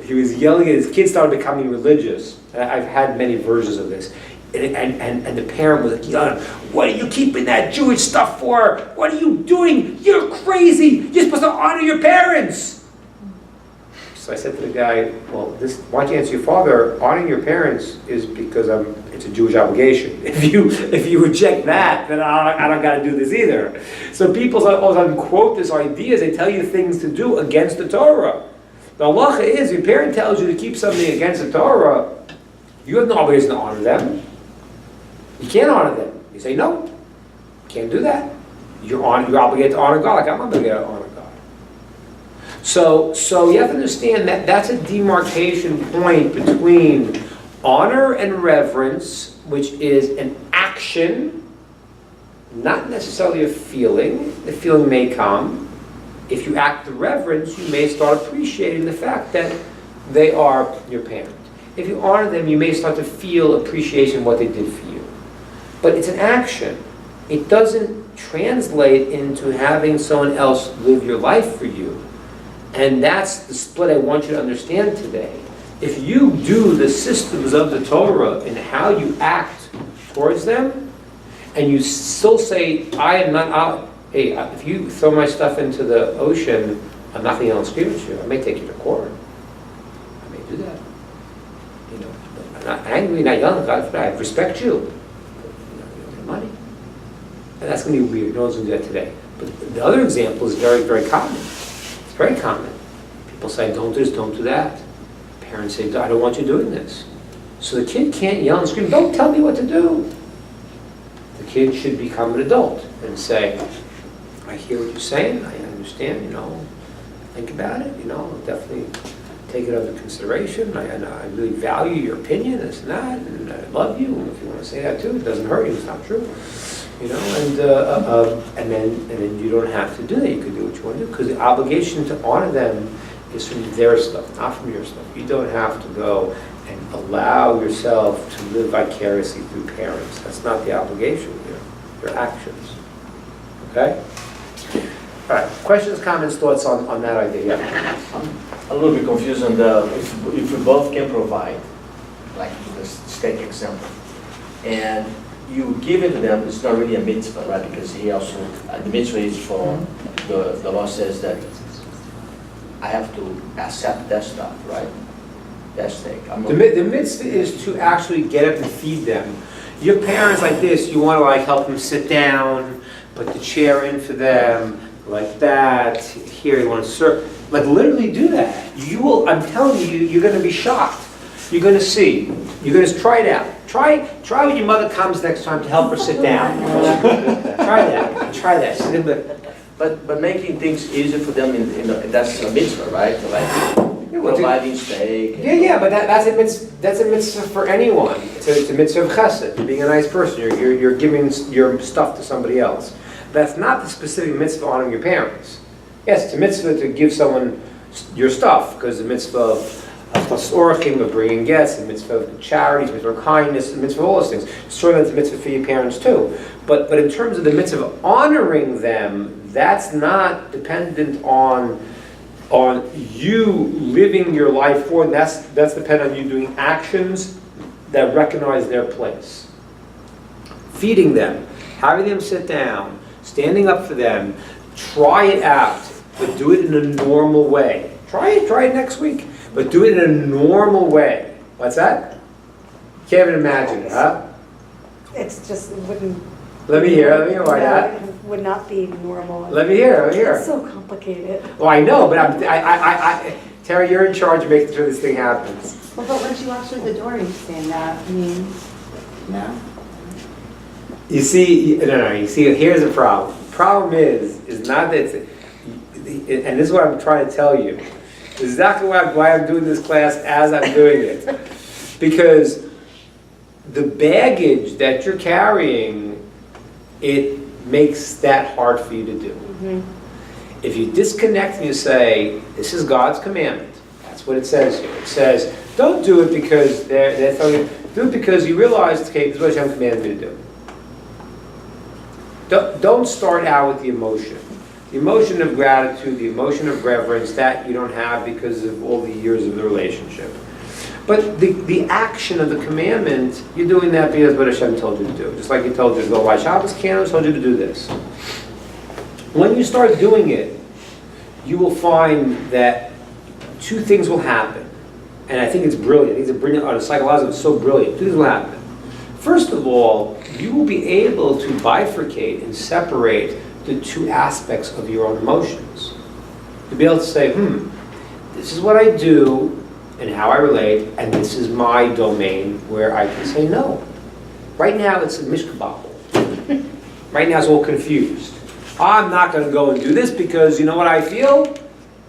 he was yelling at his kids, started becoming religious. I've had many versions of this. And the parent was like, yelling, what are you keeping that Jewish stuff for? What are you doing? You're crazy. You're supposed to honor your parents. So I said to the guy, well, why don't you answer your father? Honoring your parents is because it's a Jewish obligation. If you reject that, then I don't got to do this either. So people all of a sudden quote this idea, they tell you things to do against the Torah. The halacha is, your parent tells you to keep something against the Torah, you have no obligation to honor them. You can't honor them. You say, no, can't do that. You're obligated to honor God, like I'm obligated to honor God. So you have to understand that that's a demarcation point between honor and reverence, which is an action, not necessarily a feeling. The feeling may come. If you act the reverence, you may start appreciating the fact that they are your parent. If you honor them, you may start to feel appreciation of what they did for you. But it's an action. It doesn't translate into having someone else live your life for you. And that's the split I want you to understand today. If you do the systems of the Torah and how you act towards them, and you still say, I am not out. Hey, if you throw my stuff into the ocean, I'm not going to yell and scream at you. I may take you to court. I may do that. I'm not angry, not yelling. God, I respect you. You get money. And that's going to be weird. No one's going to do that today. But the other example is very, very common. It's very common. People say, don't do this, don't do that. Parents say, I don't want you doing this. So the kid can't yell and scream, don't tell me what to do. The kid should become an adult and say, I hear what you're saying, I understand, think about it, definitely take it under consideration. I really value your opinion, this and that, and I love you, and if you want to say that too, it doesn't hurt you, it's not true. And then you don't have to do that, you can do what you want to do, because the obligation to honor them is from their stuff, not from your stuff. You don't have to go and allow yourself to live vicariously through parents. That's not the obligation here, your actions. Okay? All right, questions, comments, thoughts on that idea? Yeah. I'm a little bit confused on if we both can provide, like the steak example, and you give it to them, it's not really a mitzvah, right? Because he also, the mitzvah is for, the law says that I have to accept that stuff, right? That steak. The mitzvah is to actually get up and feed them. Your parents like this, you want to help them sit down, put the chair in for them, like that. Here you want to serve, literally do that. You will. I'm telling you, you're going to be shocked. You're going to see. You're going to try it out. Try when your mother comes next time to help her sit down. Try that. She's gonna- But making things easier for them, that's a mitzvah, right? Like providing steak. Yeah, but that's a mitzvah for anyone. It's a mitzvah of chesed. You're being a nice person. You're giving your stuff to somebody else. That's not the specific mitzvah honoring your parents. Yes, it's a mitzvah to give someone your stuff, because the mitzvah of orachim, of bringing guests, the mitzvah of charity, the mitzvah of kindness, the mitzvah of all those things. Sure, that's a mitzvah for your parents too. But in terms of the mitzvah of honoring them, that's not dependent on you living your life for them. That's dependent on you doing actions that recognize their place. Feeding them, having them sit down, standing up for them, try it out, but do it in a normal way. Try it next week, but do it in a normal way. What's that? Can't even imagine it, huh? It's just, it wouldn't. Let me hear why no, that. it would not be normal. Let me hear. It's so complicated. Well, I know, but Terry, you're in charge of making sure this thing happens. Well, but when she walks through the door, you stand up, I mean, no? You see, no, you see, here's the problem. Problem is not that, and this is what I'm trying to tell you. This is exactly why I'm doing this class as I'm doing it. Because the baggage that you're carrying, it makes that hard for you to do. Mm-hmm. If you disconnect and you say, this is God's commandment, that's what it says here. It says, don't do it because they're telling you, do it because you realize, okay, this is what Hashem commanded me to do. Don't start out with the emotion. The emotion of gratitude, the emotion of reverence, that you don't have because of all the years of the relationship. But the action of the commandment, you're doing that because what Hashem told you to do. Just like He told you to go light Shabbos candles, told you to do this. When you start doing it, you will find that two things will happen. And I think it's brilliant. I think it's a brilliant art. Psychologically, it's so brilliant. Two things will happen. First of all, you will be able to bifurcate and separate the two aspects of your own emotions. You'll be able to say, this is what I do and how I relate, and this is my domain where I can say no. Right now, it's a mishkabobble. Right now, it's all confused. I'm not going to go and do this because you know what I feel?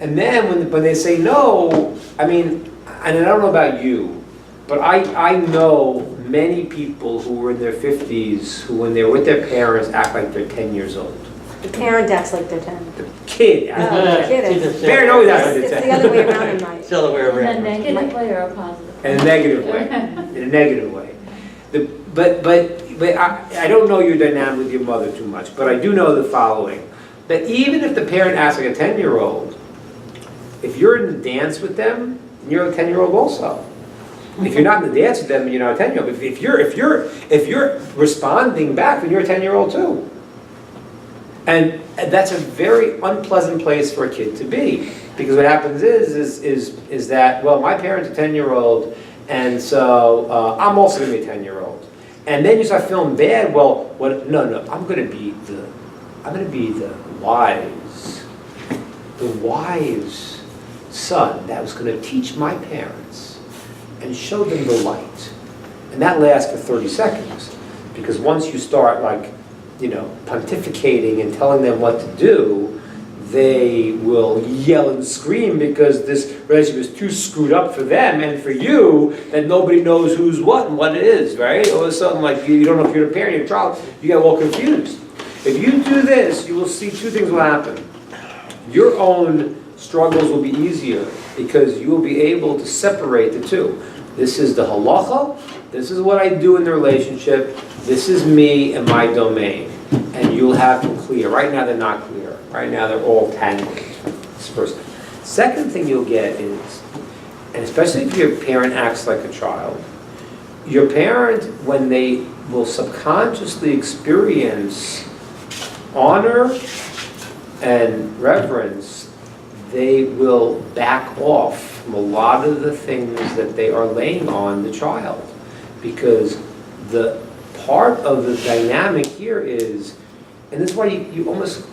And then when they say no, I mean, and I don't know about you, but I know many people who were in their 50s who, when they're with their parents, act like they're 10 years old. The parent acts like they're 10. The kid. Oh, the kid is. Parent always acts like they're It's 10. the other way around in life. It's the other way In a around. negative way or a positive? In a negative way. In a negative way. But I don't know your dynamic with your mother too much, but I do know the following. That even if the parent acts like a 10-year-old, if you're in the dance with them, you're a 10-year-old also. If you're not in the dance with them, you're not a 10-year-old. If you're responding back, then you're a 10-year-old too. And that's a very unpleasant place for a kid to be, because what happens is that, well, my parents are 10-year-old, and so I'm also going to be a 10-year-old. And then you start feeling bad. Well, what? No, I'm going to be the wise son that was going to teach my parents and show them the light. And that lasts for 30 seconds, because once you start pontificating and telling them what to do, they will yell and scream because this relationship is too screwed up for them and for you that nobody knows who's what and what it is, right? All of a sudden, like, you don't know if you're a parent or your child, you get all confused. If you do this, you will see two things will happen. Your own struggles will be easier because you will be able to separate the two. This is the halacha, this is what I do in the relationship, this is me and my domain. And you'll have them clear. Right now they're not clear. Right now they're all tangled. That's the first thing. Second thing you'll get is, and especially if your parent acts like a child, your parent, when they will subconsciously experience honor and reverence, they will back off from a lot of the things that they are laying on the child. Because the part of the dynamic here is, and this is why you almost,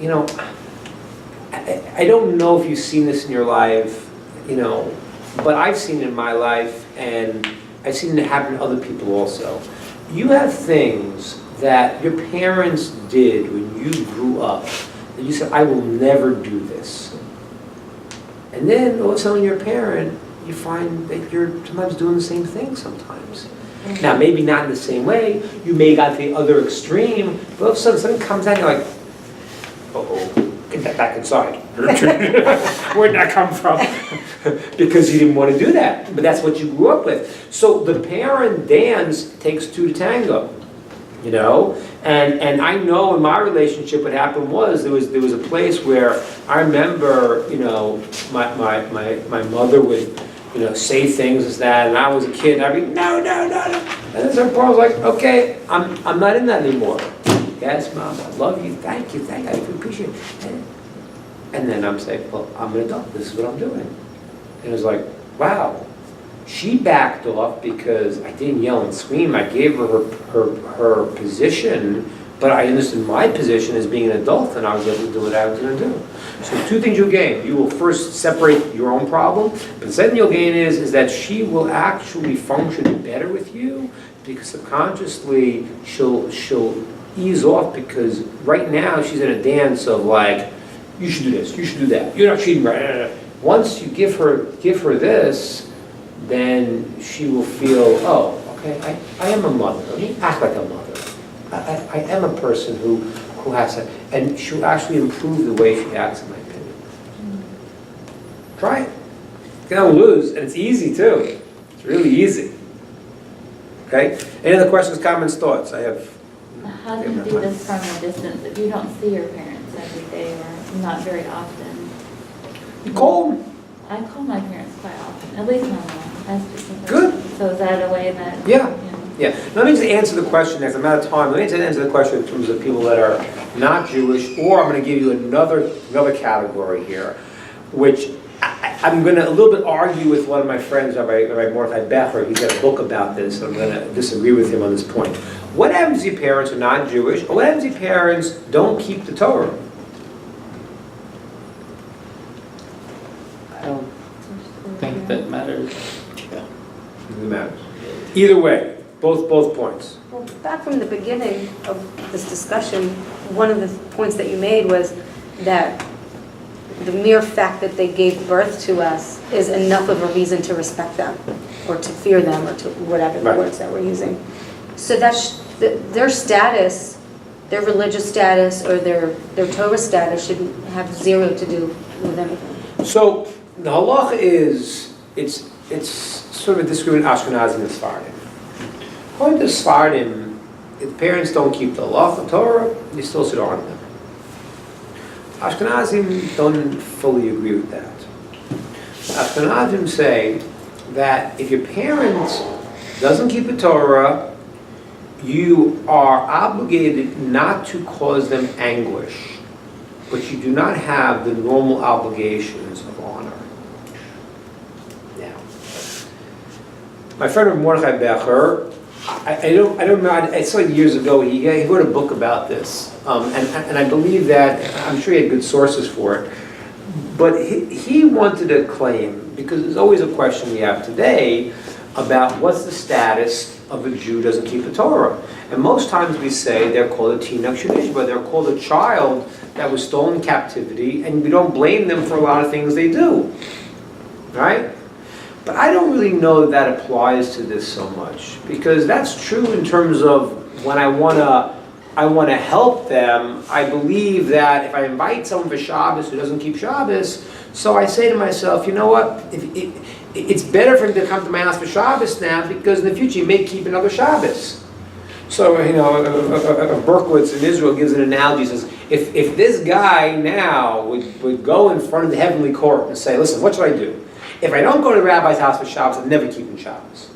I don't know if you've seen this in your life, but I've seen it in my life, and I've seen it happen to other people also. You have things that your parents did when you grew up, that you said, I will never do this. And then all of a sudden you're a parent, you find that you're sometimes doing the same thing sometimes. Now, maybe not in the same way, you may got the other extreme, but all of a sudden something comes out and you're like, uh-oh, get that back inside. Where'd that come from? Because you didn't want to do that, but that's what you grew up with. So the parent dance takes two to tango. You know, and I know in my relationship what happened was there was a place where I remember, you know, my mother would, you know, say things as that, and I was a kid, and I'd be no, and then some point I was like, okay, I'm not in that anymore. Yes, Mom, I love you, thank you, I appreciate it. And then I'm saying, well, I'm an adult, this is what I'm doing. And it was like, wow. She backed off because I didn't yell and scream. I gave her position, but I understood my position as being an adult, and I was able to do what I was going to do. So two things you'll gain. You will first separate your own problem, but the second you'll gain is that she will actually function better with you because subconsciously she'll ease off because right now she's in a dance of like, you should do this, you should do that. You're not cheating, right? Once you give her this, then she will feel, oh, okay, I am a mother. Let me act like a mother. I am a person who has to, and she'll actually improve the way she acts, in my opinion. Try it. You don't lose, and it's easy too. It's really easy. Okay? Any other questions, comments, thoughts? I have. How do you do this from a distance if you don't see your parents every day or not very often? You call them. I call my parents quite often, at least my mom. That's just a Good. So is that a way that? Yeah. You know, Yeah. Let me just answer the question next. I'm out of time. Let me just answer the question in terms of people that are not Jewish, or I'm going to give you another category here, which I'm going to a little bit argue with one of my friends, Rabbi Mordechai Becher. He's got a book about this, and I'm going to disagree with him on this point. What happens if your parents are not Jewish, or what happens if your parents don't keep the Torah? I don't think that matters. It matters. Either way, both points. Well, back from the beginning of this discussion, one of the points that you made was that the mere fact that they gave birth to us is enough of a reason to respect them, or to fear them, or to whatever the Right. words that we're using. So that's their status, their religious status, or their Torah status should have zero to do with anything. So the halacha is, it's sort of a disagreement Ashkenazim and Sephardim. According to Sephardim, if parents don't keep the halacha Torah, you still should honor them. Ashkenazim don't fully agree with that. Ashkenazim say that if your parents doesn't keep the Torah, you are obligated not to cause them anguish, but you do not have the normal obligations of honor. Now, my friend Mordechai Becher, I don't remember, I saw it years ago, he wrote a book about this, and I believe that, I'm sure he had good sources for it, but he wanted to claim, because there's always a question we have today about what's the status of a Jew who doesn't keep the Torah. And most times we say they're called a tinuk shenishba, they're called a child that was stolen in captivity, and we don't blame them for a lot of things they do, right? But I don't really know that applies to this so much, because that's true in terms of when I want to help them. I believe that if I invite someone for Shabbos who doesn't keep Shabbos, so I say to myself, you know what, it's better for him to come to my house for Shabbos now, because in the future he may keep another Shabbos. So, you know, Berkowitz in Israel gives an analogy, says, if this guy now would go in front of the heavenly court and say, listen, what should I do? If I don't go to the rabbi's house for Shabbos, I'm never keeping Shabbos.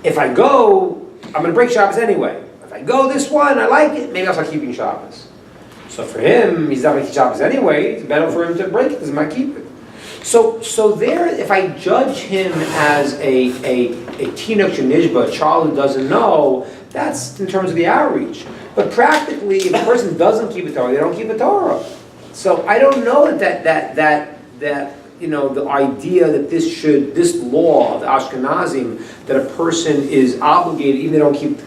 If I go, I'm going to break Shabbos anyway. If I go this one, I like it, maybe I'll start keeping Shabbos. So for him, he's not going to keep Shabbos anyway. It's better for him to break it because he might keep it. So there, if I judge him as a tinuk shenishba, a child who doesn't know, that's in terms of the outreach. But practically, if a person doesn't keep a Torah, they don't keep a Torah. So I don't know that the idea that this law of the Ashkenazim, that a person is obligated, even if they don't keep,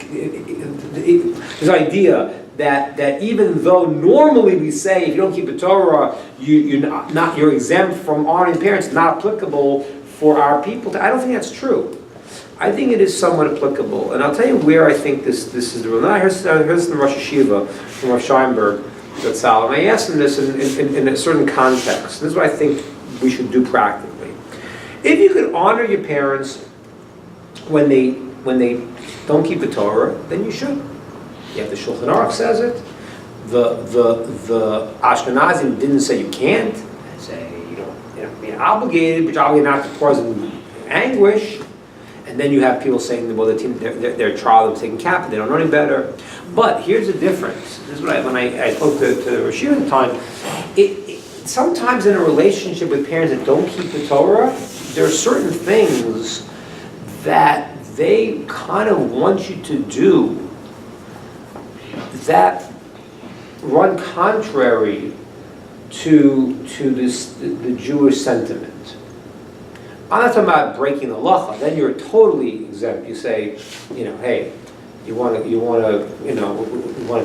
this idea that even though normally we say if you don't keep the Torah, you're exempt from honoring parents, not applicable for our people. I don't think that's true. I think it is somewhat applicable, and I'll tell you where I think this is the rule. I heard this in the Rosh Hashiva from Rav Scheinberg, and I asked him this in a certain context. This is what I think we should do practically. If you could honor your parents when they don't keep the Torah, then you should. You have the Shulchan Aruch says it. The Ashkenazim didn't say you can't. They say you're obligated, but you're obligated not to cause them anguish. And then you have people saying, well, their child is taken captive, they don't know any better. But here's the difference. This is what when I spoke to Rashid at the time. Sometimes in a relationship with parents that don't keep the Torah, there are certain things that they kind of want you to do that run contrary to the Jewish sentiment. I'm not talking about breaking the halacha. Then you're totally exempt. You say, hey, you want to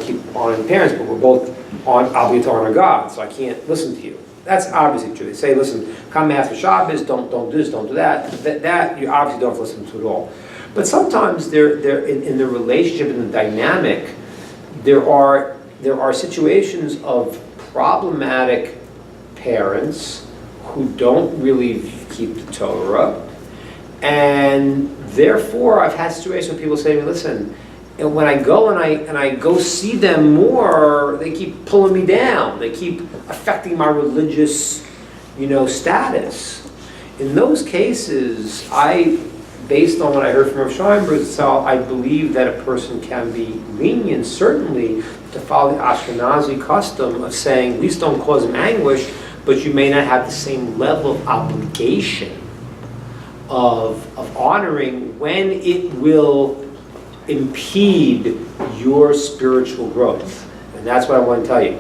keep honoring parents, but we're both obligated to honor God, so I can't listen to you. That's obviously true. They say, listen, come to Mass for Shabbos, don't do this, don't do that. That you obviously don't have to listen to at all. But sometimes they're in the relationship, in the dynamic, there are situations of problematic parents who don't really keep the Torah, and therefore I've had situations where people say to me, listen, and when I go and I go see them more, they keep pulling me down. They keep affecting my religious, status. In those cases, based on what I heard from Rav Scheinberg, I believe that a person can be lenient, certainly, to follow the Ashkenazi custom of saying, at least don't cause them anguish, but you may not have the same level of obligation of honoring when it will impede your spiritual growth. And that's what I want to tell you.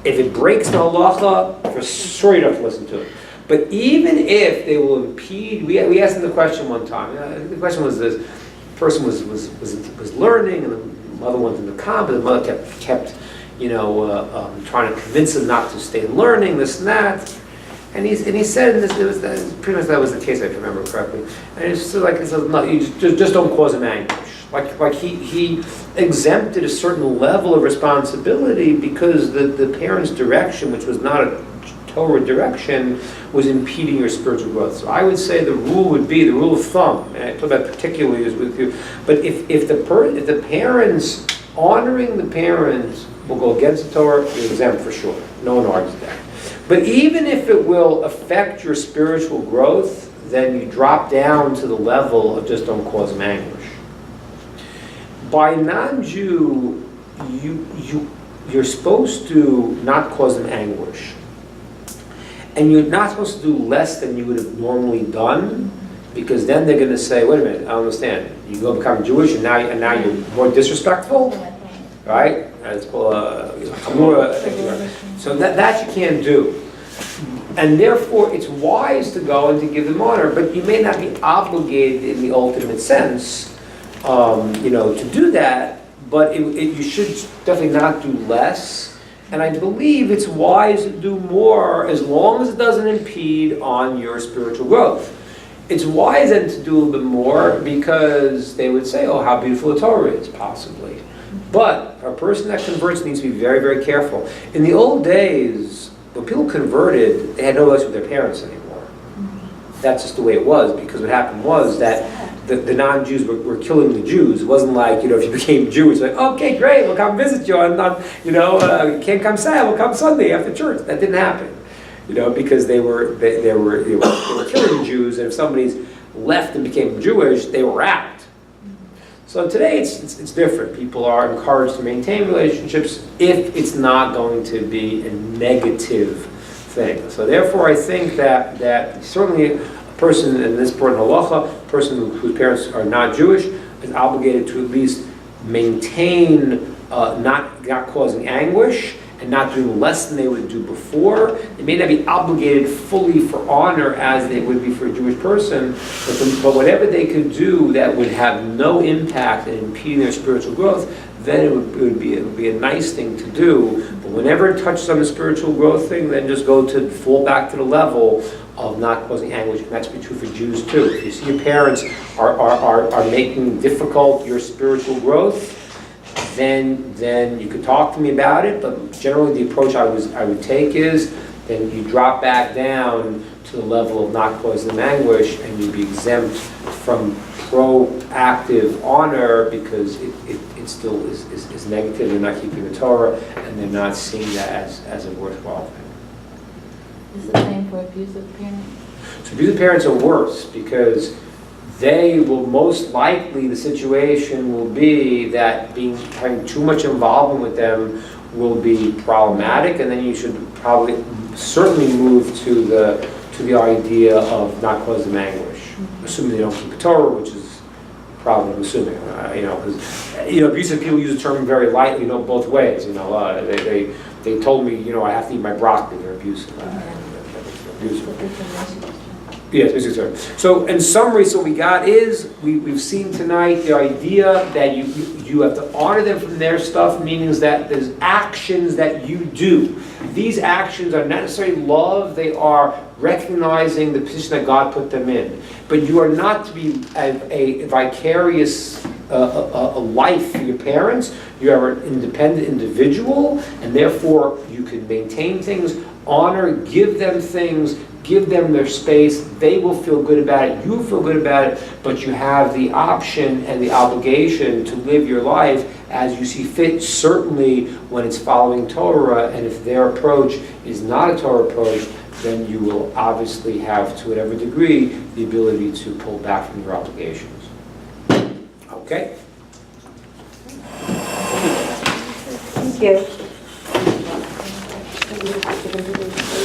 If it breaks the halacha, for sure you don't have to listen to it. But even if they will impede, we asked them the question one time. The question was this: the person was learning, and the mother wanted to come, but the mother kept trying to convince him not to stay learning, this and that. And he said, and pretty much that was the case, if I remember correctly. And he said, no, you just don't cause him anguish. Like he exempted a certain level of responsibility because the parents' direction, which was not a Torah direction, was impeding your spiritual growth. So I would say the rule of thumb, and I talk about particularly is with you, but if the parents, honoring the parents will go against the Torah, you're exempt for sure. No one argues that. But even if it will affect your spiritual growth, then you drop down to the level of just don't cause them anguish. By a non-Jew, you're supposed to not cause them anguish. And you're not supposed to do less than you would have normally done, because then they're going to say, wait a minute, I don't understand. You go become Jewish and now you're more disrespectful? Right? It's called chamura. So that you can't do. And therefore, it's wise to go and to give them honor, but you may not be obligated in the ultimate sense, to do that, but you should definitely not do less. And I believe it's wise to do more as long as it doesn't impede on your spiritual growth. It's wise then to do a little bit more because they would say, oh, how beautiful the Torah is, possibly. But a person that converts needs to be very, very careful. In the old days, when people converted, they had no relationship with their parents anymore. That's just the way it was, because what happened was that the non-Jews were killing the Jews. It wasn't like, if you became Jewish, like, okay, great, we'll come visit you, and you can't come Saturday, we'll come Sunday after church. That didn't happen, because they were killing the Jews, and if somebody's left and became Jewish, they were out. So today it's different. People are encouraged to maintain relationships if it's not going to be a negative thing. So therefore, I think that certainly a person in this important halacha, a person whose parents are not Jewish, is obligated to at least maintain not causing anguish, and not doing less than they would do before. They may not be obligated fully for honor as they would be for a Jewish person, but whatever they could do that would have no impact in impeding their spiritual growth, then it would be a nice thing to do. But whenever it touches on the spiritual growth thing, then just fall back to the level of not causing anguish, and that's be true for Jews too. If you see your parents are making difficult your spiritual growth, then you could talk to me about it, but generally the approach I would take is then you drop back down to the level of not causing them anguish, and you'd be exempt from proactive honor because it still is negative. They're not keeping the Torah, and they're not seeing that as a worthwhile thing. Is the same for abusive parents? So abusive parents are worse because they will most likely, the situation will be that having too much involvement with them will be problematic, and then you should certainly move to the idea of not causing them anguish, assuming they don't keep the Torah, which is probably assuming, because abusive people use the term very lightly, both ways. They told me, I have to eat my broccoli. They're abusive. Yes, Mr. So in summary, so what we got is, we've seen tonight the idea that you have to honor them from their stuff, meaning that there's actions that you do. These actions are not necessarily love, they are recognizing the position that God put them in. But you are not to be a vicarious a life for your parents. You are an independent individual, and therefore you can maintain things, honor, give them things, give them their space. They will feel good about it. You feel good about it, but you have the option and the obligation to live your life as you see fit, certainly when it's following Torah. And if their approach is not a Torah approach, then you will obviously have, to whatever degree, the ability to pull back from your obligations. Okay? Thank you.